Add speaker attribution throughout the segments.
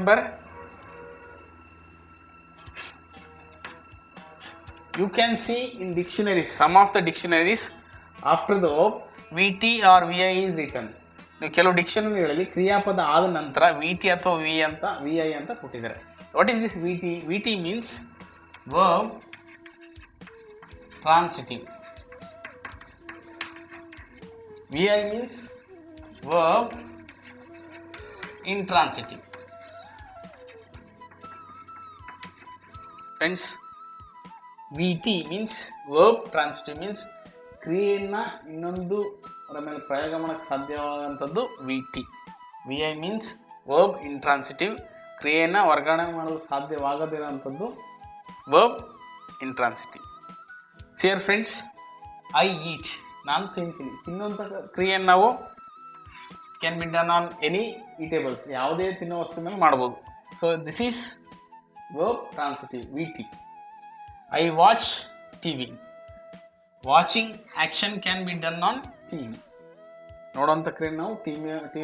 Speaker 1: Remember, you can see in dictionaries, some of the dictionaries, after the verb VT or VI is written. ನೀವು ಕೆಲವು ಡಿಕ್ಷನರಿಗಳಲ್ಲಿ ಕ್ರಿಯಾಪದ ಆದ ನಂತರ VT ಅಥವಾ VI ಅಂತ ಕೊಟ್ಟಿದ್ದಾರೆ. What is this VT? VT means verb transitive. VI means verb intransitive. Friends, VT means verb transitive means ಕ್ರಿಯೆಯನ್ನು ಇನ್ನೊಂದು ಅದರ ಮೇಲೆ ಪ್ರಯೋಗ ಮಾಡೋಕ್ಕೆ ಸಾಧ್ಯವಾದಂಥದ್ದು VT. VI means verb intransitive, ಕ್ರಿಯೆಯನ್ನು ವರ್ಗಾವಣೆ ಮಾಡಲು ಸಾಧ್ಯವಾಗದಿರೋಂಥದ್ದು verb intransitive. Here friends, I eat, ನಾನು ತಿಂತೀನಿ. ತಿನ್ನುವಂಥ ಕ್ರಿಯೆಯನ್ನು ನಾವು can be done on any eatables, ಯಾವುದೇ ತಿನ್ನೋ ವಸ್ತು ಮೇಲೆ ಮಾಡ್ಬೋದು. So this is verb transitive VT. I watch TV. Watching action can be done on TV. ನೋಡೋಂಥ ಕ್ರಿಯೆ ನಾವು ಟಿ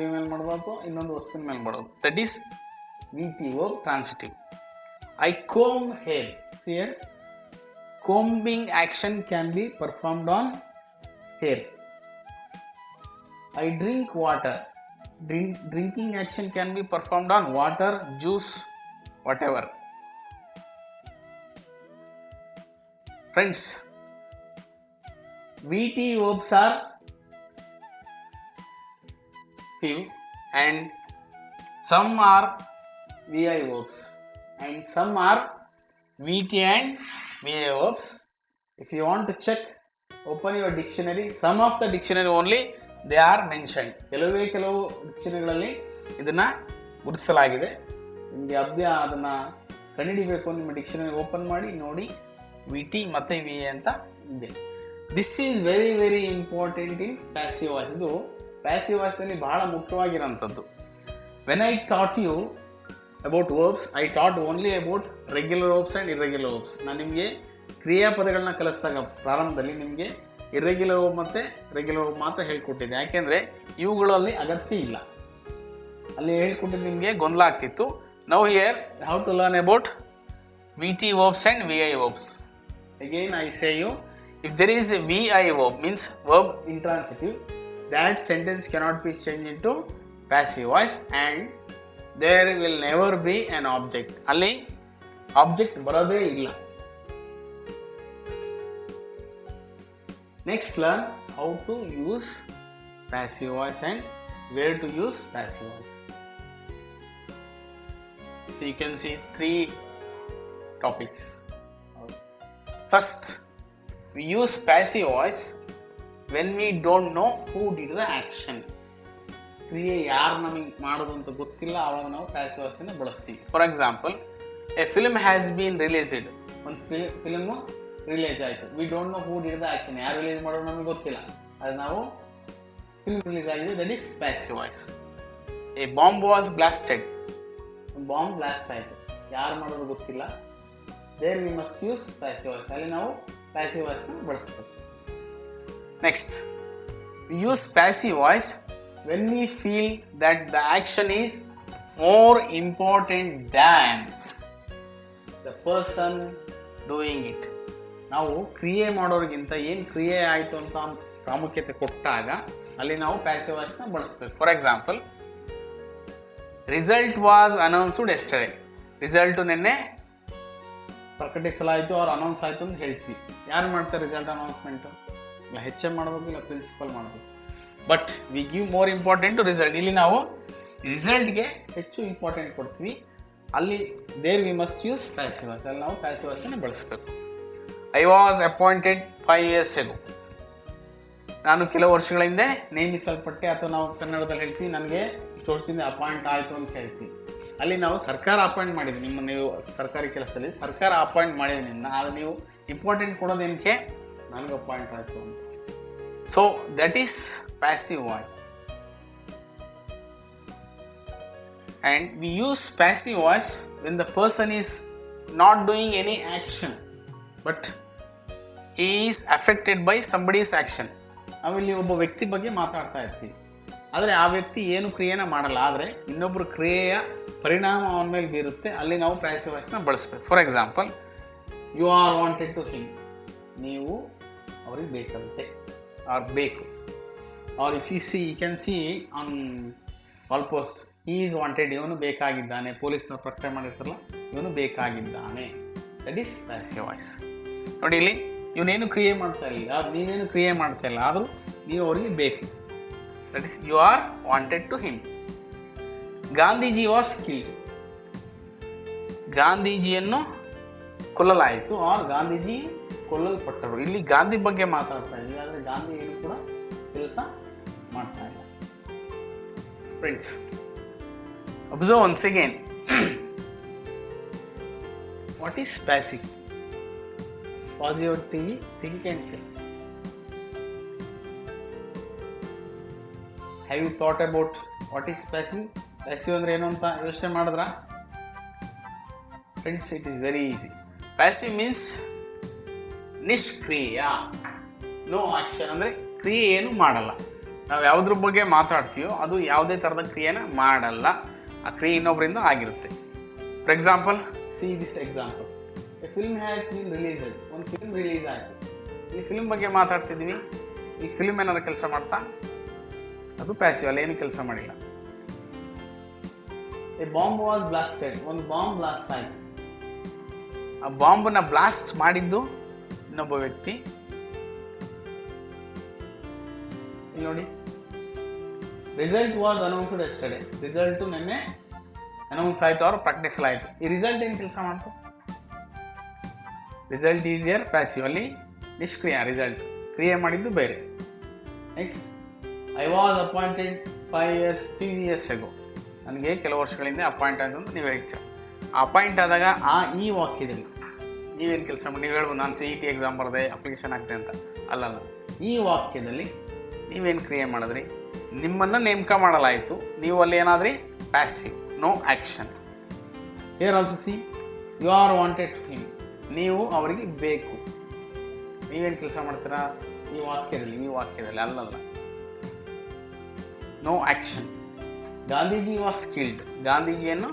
Speaker 1: ವಿ ಮೇಲೆ ಮಾಡ್ಬೋದು, ಇನ್ನೊಂದು ವಸ್ತುವಿನ ಮೇಲೆ ಮಾಡೋದು. That is VT, verb transitive. I comb hair. Here combing action can be performed on hair. I drink water. Drinking action can be performed on water, juice, whatever. Friends, VT verbs are few and some are VI verbs and some are VT and VI verbs. If you want to check, open your dictionary. Some of the dictionary only they are mentioned. ಕೆಲವು ಡಿಕ್ಷನರಿಗಳಲ್ಲಿ ಇದನ್ನು ಗುರುತಿಸಲಾಗಿದೆ. ನಿಮಗೆ ಅದನ್ನು ಕಂಡುಹಿಡಿಬೇಕು, ನಿಮ್ಮ dictionary open ಮಾಡಿ ನೋಡಿ. VT ಮತ್ತು VI ಅಂತ ಇದೆ. This is very very important in passive voice. ಇದು ಪ್ಯಾಸಿವ್ ವಾಯ್ಸಲ್ಲಿ ಬಹಳ ಮುಖ್ಯವಾಗಿರೋಂಥದ್ದು. When I taught you about verbs, I taught only about regular verbs and irregular verbs. ನಾನು ನಿಮಗೆ ಕ್ರಿಯಾಪದಗಳನ್ನ ಕಲಿಸಿದಾಗ ಪ್ರಾರಂಭದಲ್ಲಿ ನಿಮಗೆ ಇರ್ರೆಗ್ಯುಲರ್ ವರ್ಬ್ ಮತ್ತು ರೆಗ್ಯುಲರ್ ವರ್ಬ್ ಮಾತ್ರ ಹೇಳ್ಕೊಟ್ಟಿದ್ದೆ. ಯಾಕೆಂದರೆ ಇವುಗಳಲ್ಲಿ ಅಗತ್ಯ ಇಲ್ಲ. ಅಲ್ಲಿ ಹೇಳ್ಕೊಟ್ಟಿದ್ದು ನಿಮಗೆ ಗೊಂದಲ ಆಗ್ತಿತ್ತು. Now here how to learn about VT verbs and VI verbs. Again I say you, if there is a VI verb means verb intransitive, that sentence cannot be changed into passive voice and there will never be an object. ಅಲ್ಲಿ object ಬರೋದೇ ಇಲ್ಲ. Next, learn how to use passive voice and where to use passive voice. So you can see 3 topics. First, we use passive voice when we don't know who did the action. ಕ್ರಿಯೆ ಯಾರು ನಮಗೆ ಮಾಡೋದು ಅಂತ ಗೊತ್ತಿಲ್ಲ, ಆವಾಗ ನಾವು passive ವಾಯ್ಸನ್ನು ಬಳಸ್ತೀವಿ. For example, a film has been released. ಒಂದು ಫಿಲ್ಮು ರಿಲೀಸ್ ಆಯಿತು. We don't know who did the action. ಯಾರು ರಿಲೀಸ್ ಮಾಡೋದು ನಮಗೆ ಗೊತ್ತಿಲ್ಲ, ಅದು ನಾವು ಫಿಲ್ಮ್ ರಿಲೀಸ್ ಆಗಿದೆ, that is passive voice. A bomb was blasted. ಒಂದು ಬಾಂಬ್ ಬ್ಲಾಸ್ಟ್ ಆಯಿತು, ಯಾರು ಮಾಡೋದು ಗೊತ್ತಿಲ್ಲ, there we must use passive voice. ಅಲ್ಲಿ ನಾವು ಪ್ಯಾಸಿವ್ ವಾಯ್ಸನ್ನು ಬಳಸಬೇಕು. Next, we use passive voice when we feel that the action is more important than the person doing it. ನಾವು ಕ್ರಿಯೆ ಮಾಡೋರಿಗಿಂತ ಏನು ಕ್ರಿಯೆ ಆಯಿತು ಅಂತ ಪ್ರಾಮುಖ್ಯತೆ ಕೊಟ್ಟಾಗ ಅಲ್ಲಿ ನಾವು ಪ್ಯಾಸಿವ್ ವಾಯ್ಸ್ನ ಬಳಸಬೇಕು. For example, result was announced yesterday. Result ನಿನ್ನೆ ಪ್ರಕಟಿಸಲಾಯಿತು, ಅವ್ರು ಅನೌನ್ಸ್ ಆಯಿತು ಅಂತ ಹೇಳ್ತೀವಿ. ಯಾರು ಮಾಡ್ತಾರೆ ರಿಸಲ್ಟ್ ಅನೌನ್ಸ್ಮೆಂಟು? ಇಲ್ಲ HM ಮಾಡಬೇಕು, ಇಲ್ಲ ಪ್ರಿನ್ಸಿಪಲ್ ಮಾಡಬೇಕು. But we give more important to result. ಇಲ್ಲಿ ನಾವು ರಿಸಲ್ಟ್ಗೆ ಹೆಚ್ಚು ಇಂಪಾರ್ಟೆಂಟ್ ಕೊಡ್ತೀವಿ. ಅಲ್ಲಿ there we must use passive voice. ಅಲ್ಲಿ ನಾವು ಪ್ಯಾಸಿವ್ ವಾಯ್ಸನ್ನು ಬಳಸಬೇಕು. I was appointed 5 years ago. ನಾನು ಕೆಲವು ವರ್ಷಗಳ ಹಿಂದೆ ನೇಮಿಸಲ್ಪಟ್ಟೆ, ಅಥವಾ ನಾವು ಕನ್ನಡದಲ್ಲಿ ಹೇಳ್ತೀವಿ ನನಗೆ ಇಷ್ಟು ವರ್ಷದಿಂದ ಅಪಾಯಿಂಟ್ ಆಯಿತು ಅಂತ ಹೇಳ್ತೀವಿ. ಅಲ್ಲಿ ನಾವು ಸರ್ಕಾರ ಅಪಾಯಿಂಟ್ ಮಾಡಿದ್ವಿ, ನಿಮ್ಮ ನೀವು ಸರ್ಕಾರಿ ಕೆಲಸದಲ್ಲಿ ಸರ್ಕಾರ ಅಪಾಯಿಂಟ್ ಮಾಡಿದೆ ನಿನ್ನ, ಆಗ ನೀವು ಇಂಪಾರ್ಟೆಂಟ್ ಕೊಡೋದೇನಕ್ಕೆ, ನನಗೆ ಅಪಾಯಿಂಟ್ ಆಯಿತು ಅಂತ. So that is passive voice, and we use passive voice when the person is not doing any action but he is affected by somebody's action. ನಾವಿಲ್ಲಿ ಒಬ್ಬ ವ್ಯಕ್ತಿ ಬಗ್ಗೆ ಮಾತಾಡ್ತಾ ಇರ್ತೀವಿ, ಆದರೆ ಆ ವ್ಯಕ್ತಿ ಏನು ಕ್ರಿಯೆನ ಮಾಡಲ್ಲ, ಆದರೆ ಇನ್ನೊಬ್ಬರು ಕ್ರಿಯೆಯ ಪರಿಣಾಮ ಅವನ ಮೇಲೆ ಬೀರುತ್ತೆ, ಅಲ್ಲಿ ನಾವು ಪ್ಯಾಸಿವ್ ವಾಯ್ಸ್ನ ಬಳಸ್ಬೇಕು. For example, you are wanted to him, ನೀವು ಅವ್ರಿಗೆ ಬೇಕಂತೆ ಆರ್ ಬೇಕು. Or if you see, you can see on wall post, he is wanted, ಇವನು ಬೇಕಾಗಿದ್ದಾನೆ, ಪೊಲೀಸ್ನವ್ರು ಪ್ರಕಟಣೆ ಮಾಡಿರ್ತಾರಲ್ಲ, ಇವನು ಬೇಕಾಗಿದ್ದಾನೆ, ದಟ್ ಈಸ್ ಪ್ಯಾಸಿವ್ ವಾಯ್ಸ್. ನೋಡಿ ಇಲ್ಲಿ ಇವನೇನು ಕ್ರಿಯೆ ಮಾಡ್ತಾ ಇಲ್ಲ, ನೀವೇನು ಕ್ರಿಯೆ ಮಾಡ್ತಾ ಇಲ್ಲ, ಆದರೂ ನೀವು ಅವರಿಗೆ ಬೇಕು, that is you are wanted to him. Gandhiji was killed, ಗಾಂಧೀಜಿಯನ್ನು ಕೊಲ್ಲಲಾಯಿತು, ಆರ್ ಗಾಂಧೀಜಿ ಕೊಲ್ಲಲ್ಪಟ್ಟರು. ಇಲ್ಲಿ ಗಾಂಧಿ ಬಗ್ಗೆ ಮಾತಾಡ್ತಾ ಇದ್ದೀವಿ, ಆದರೆ ಗಾಂಧಿ ಏನು ಕೂಡ ಕೆಲಸ ಮಾಡ್ತಾ ಇಲ್ಲ. Friends, observe once again, what is passive? Positive think and say. Have you thought about what is passive? Passive ಅಂದರೆ ಏನು ಅಂತ ಯೋಚನೆ ಮಾಡಿದ್ರ? Friends, it is very easy. Passive means ನಿಷ್ಕ್ರಿಯ, ನೋ ಆಕ್ಷನ್, ಅಂದರೆ ಕ್ರಿಯೆ ಏನು ಮಾಡಲ್ಲ. ನಾವು ಯಾವುದ್ರ ಬಗ್ಗೆ ಮಾತಾಡ್ತೀವೋ ಅದು ಯಾವುದೇ ಥರದ ಕ್ರಿಯೆನ ಮಾಡಲ್ಲ, ಆ ಕ್ರಿಯೆ ಇನ್ನೊಬ್ಬರಿಂದ ಆಗಿರುತ್ತೆ. For example, see this example, a film has been released, ಒಂದು ಫಿಲ್ಮ್ ರಿಲೀಸ್ ಆಯಿತು, ಈ ಫಿಲ್ಮ್ ಬಗ್ಗೆ ಮಾತಾಡ್ತಿದ್ವಿ, ಈ ಫಿಲ್ಮ್ ಏನಾದ್ರು ಕೆಲಸ ಮಾಡ್ತಾ? ಅದು ಪ್ಯಾಸಿವ್ ಅಲ್ಲ, ಏನು ಕೆಲಸ ಮಾಡಿಲ್ಲ. ಎ ಬಾಂಬ್ ವಾಸ್ ಬ್ಲಾಸ್ಟೆಡ್, ಒಂದು ಬಾಂಬ್ ಬ್ಲಾಸ್ಟ್ ಆಯಿತು, ಆ ಬಾಂಬನ್ನ ಬ್ಲಾಸ್ಟ್ ಮಾಡಿದ್ದು ಇನ್ನೊಬ್ಬ ವ್ಯಕ್ತಿ. ಇಲ್ಲಿ ನೋಡಿ, result was announced yesterday, result ನಿನ್ನೆ ಅನೌನ್ಸ್ ಆಯಿತು, ಅವ್ರು ಪ್ರಕಟಿಸಲಾಯಿತು. ಈ ರಿಸಲ್ಟ್ ಏನು ಕೆಲಸ ಮಾಡ್ತು? ರಿಸಲ್ಟ್ ಈಸ್ ಯರ್ ಪ್ಯಾಸಿವ್, ಅಲ್ಲಿ ನಿಷ್ಕ್ರಿಯ, ರಿಸಲ್ಟ್ ಕ್ರಿಯೆ ಮಾಡಿದ್ದು ಬೇರೆ. Next, I was appointed 5 years ago, ನನಗೆ ಕೆಲವು ವರ್ಷಗಳಿಂದ ಅಪಾಯಿಂಟ್ ಆಯಿತು ಅಂತ ನೀವು ಹೇಳ್ತೀರ. ಅಪಾಯಿಂಟ್ ಆದಾಗ ಈ ವಾಕ್ಯದಲ್ಲಿ ನೀವೇನು ಕೆಲಸ ಮಾಡಿ? ನೀವು ಹೇಳ್ಬೋದು, ನಾನು CET ಎಕ್ಸಾಮ್ ಬರೆದೆ, ಅಪ್ಲಿಕೇಶನ್ ಹಾಕ್ತೆ ಅಂತ. ಅಲ್ಲಲ್ಲ, ಈ ವಾಕ್ಯದಲ್ಲಿ ನೀವೇನು ಕ್ರಿಯೆ ಮಾಡಿದ್ರಿ? ನಿಮ್ಮನ್ನು ನೇಮಕ ಮಾಡಲಾಯಿತು, ನೀವು ಅಲ್ಲಿ ಏನಾದ್ರಿ? Passive, no action. Here also see, you are wanted to him, ನೀವು ಅವರಿಗೆ ಬೇಕು, ನೀವೇನು ಕೆಲಸ ಮಾಡ್ತೀರಾ? ಈ ವಾಕ್ಯದಲ್ಲಿ ಅಲ್ಲಲ್ಲ, no action. Gandhiji was killed, ಗಾಂಧೀಜಿಯನ್ನು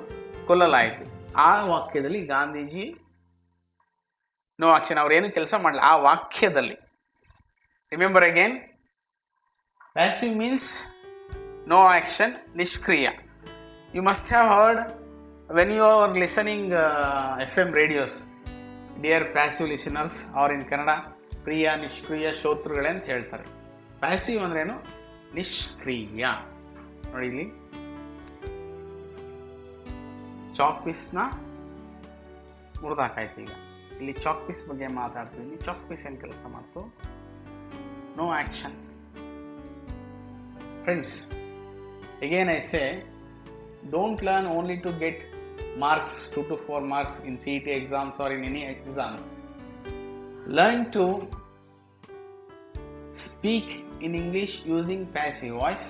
Speaker 1: ಕೊಲ್ಲಲಾಯಿತು, ಆ ವಾಕ್ಯದಲ್ಲಿ ಗಾಂಧೀಜಿ ನೋ ಆಕ್ಷನ್, ಅವರೇನು ಕೆಲಸ ಮಾಡಲ್ಲ ಆ ವಾಕ್ಯದಲ್ಲಿ. Remember again, passive means no action, ನಿಷ್ಕ್ರಿಯ. You must have heard when you are listening FM radios, dear passive listeners, or in Kannada, ಪ್ರಿಯ ನಿಷ್ಕ್ರಿಯ ಶ್ರೋತೃಗಳೇ ಅಂತ ಹೇಳ್ತಾರೆ. ಪ್ಯಾಸಿವ್ ಅಂದ್ರೇನು? ನಿಷ್ಕ್ರಿಯ. ನೋಡಿ ಇಲ್ಲಿ ಚಾಕ್ ಪೀಸ್ನ ಮುರಿದಾಕಾಯ್ತು. ಈಗ ಇಲ್ಲಿ ಚಾಕ್ ಪೀಸ್ ಬಗ್ಗೆ ಮಾತಾಡ್ತಿದ್ದೀನಿ. ಚಾಕ್ ಪೀಸ್ ಏನು ಕೆಲಸ ಮಾಡ್ತು? No action. Friends, again I say, don't learn only to get marks, 2 to 4 marks in CET exams or in any exams. Learn to speak in English using passive voice.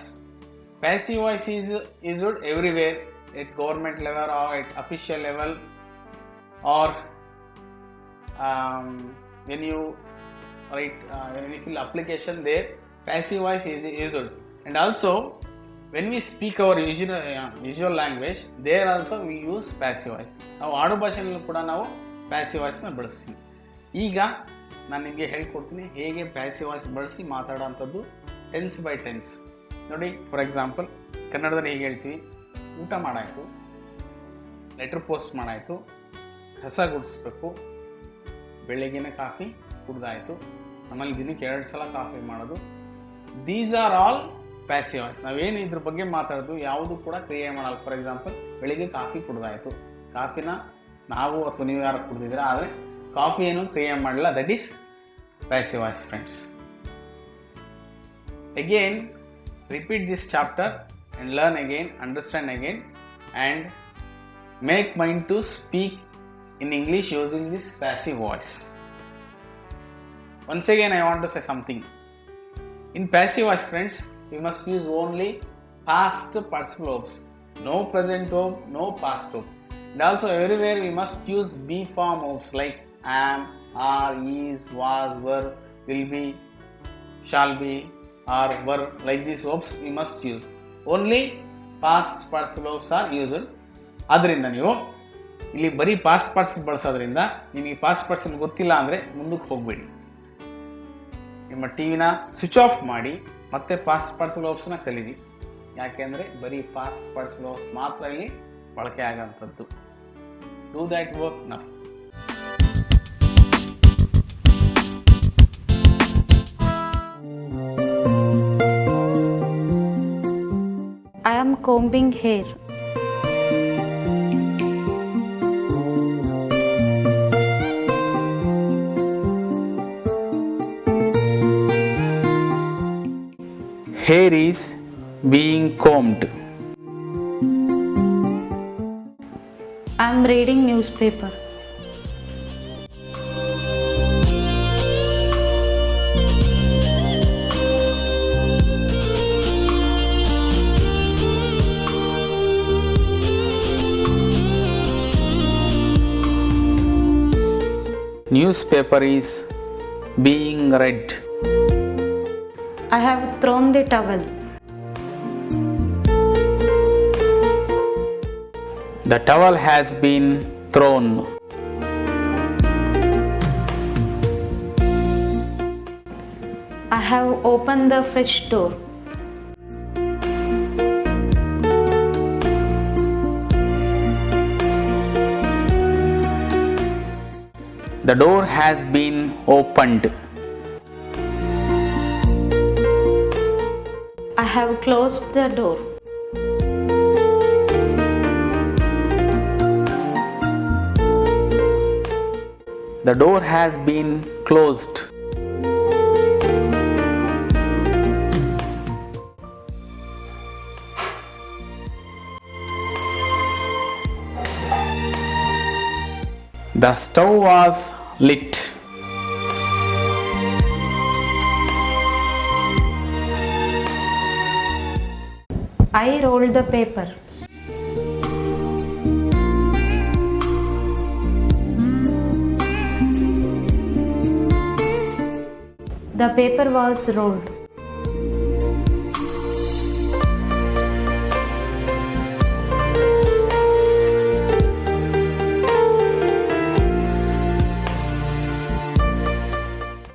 Speaker 1: Passive voice is used everywhere, at government level or at official level, or when you write, when you fill application there, passive voice is used. And also when we speak our usual language, there also we use passive voice. ನಾವು ಆಡು ಭಾಷೆಯಲ್ಲೂ ಕೂಡ ನಾವು passive ವಾಯ್ಸ್ನ ಬಳಸ್ತೀವಿ. ಈಗ ನಾನು ನಿಮಗೆ ಹೇಳ್ಕೊಡ್ತೀನಿ ಹೇಗೆ ಪ್ಯಾಸಿವ್ ವಾಯ್ಸ್ ಬಳಸಿ ಮಾತಾಡೋವಂಥದ್ದು ಟೆನ್ಸ್ ಬೈ ಟೆನ್ಸ್. ನೋಡಿ, ಫಾರ್ ಎಕ್ಸಾಂಪಲ್, ಕನ್ನಡದಲ್ಲಿ ಹೇಗೆ ಹೇಳ್ತೀವಿ? ಊಟ ಮಾಡಾಯಿತು, ಲೆಟ್ರ್ ಪೋಸ್ಟ್ ಮಾಡಾಯಿತು, ಕಸ ಗುಡಿಸ್ಬೇಕು, ಬೆಳಗಿನ ಕಾಫಿ ಕುಡ್ದಾಯಿತು, ಆಮೇಲೆ ದಿನಕ್ಕೆ 2 ಸಲ ಕಾಫಿ ಮಾಡೋದು. These are all passive voice. ನಾವೇನು ಇದ್ರ ಬಗ್ಗೆ ಮಾತಾಡೋದು ಯಾವುದು ಕೂಡ ಕ್ರಿಯೆ ಮಾಡಲ್ಲ. ಫಾರ್ ಎಕ್ಸಾಂಪಲ್, ಬೆಳಿಗ್ಗೆ ಕಾಫಿ ಕುಡ್ದಾಯಿತು, ಕಾಫಿನ ನಾವು ಅಥವಾ ನೀವು ಯಾರು ಕುಡ್ದಿದ್ದೀರಾ, ಆದರೆ ಕಾಫಿ ಏನು ಕ್ರಿಯೆ ಮಾಡಲ್ಲ, that is passive voice. Friends, again repeat this chapter and learn again, understand again, and make mind to speak in English using this passive voice. Once again I want to say something. In passive voice, friends, we must use only past participle verbs, no present verb, no past verb. And also everywhere we must use be form verbs like am, are, is, was, were, will be, shall be, or were. Like these verbs we must use. Only past ಪಾರ್ಟಿಸಿಪಲ್ಸ್ are used. ಆದ್ದರಿಂದ ನೀವು ಇಲ್ಲಿ ಬರೀ past participle ಬಳಸೋದ್ರಿಂದ ನಿಮಗೆ past participle ಗೊತ್ತಿಲ್ಲ ಅಂದರೆ ಮುಂದಕ್ಕೆ ಹೋಗಬೇಡಿ. ನಿಮ್ಮ ಟಿ ವಿನ ಸ್ವಿಚ್ ಆಫ್ ಮಾಡಿ ಮತ್ತೆ ಪಾಸ್ಟ್ ಪಾರ್ಟಿಸಿಪಲ್ ವರ್ಬ್ಸ್ನ ಕಲೀರಿ. ಯಾಕೆಂದರೆ ಬರೀ ಪಾಸ್ಟ್ ಪಾರ್ಟಿಸಿಪಲ್ ವರ್ಬ್ಸ್ ಮಾತ್ರ ಇಲ್ಲಿ ಬಳಕೆ ಆಗೋಂಥದ್ದು. Do that work now.
Speaker 2: I am combing hair.
Speaker 1: Hair is being combed.
Speaker 2: I am reading newspaper.
Speaker 1: Newspaper is being read.
Speaker 2: I have thrown the towel.
Speaker 1: The towel has been thrown.
Speaker 2: I have opened the fridge door.
Speaker 1: The door has been opened.
Speaker 2: I have closed the door.
Speaker 1: The door has been closed. The stove was lit.
Speaker 2: I rolled the paper. The paper was rolled.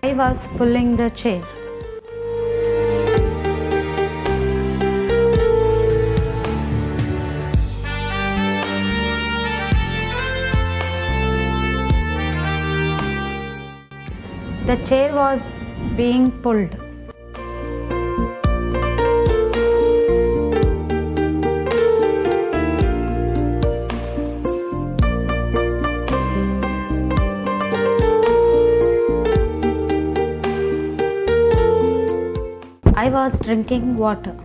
Speaker 2: I was pulling the chair. The chair was being pulled. I was drinking water.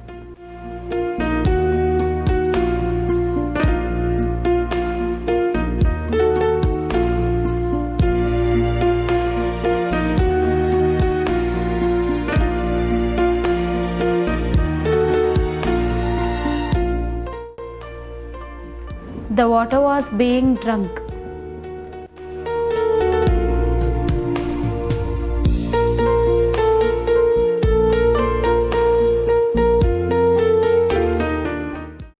Speaker 2: The water was being drunk.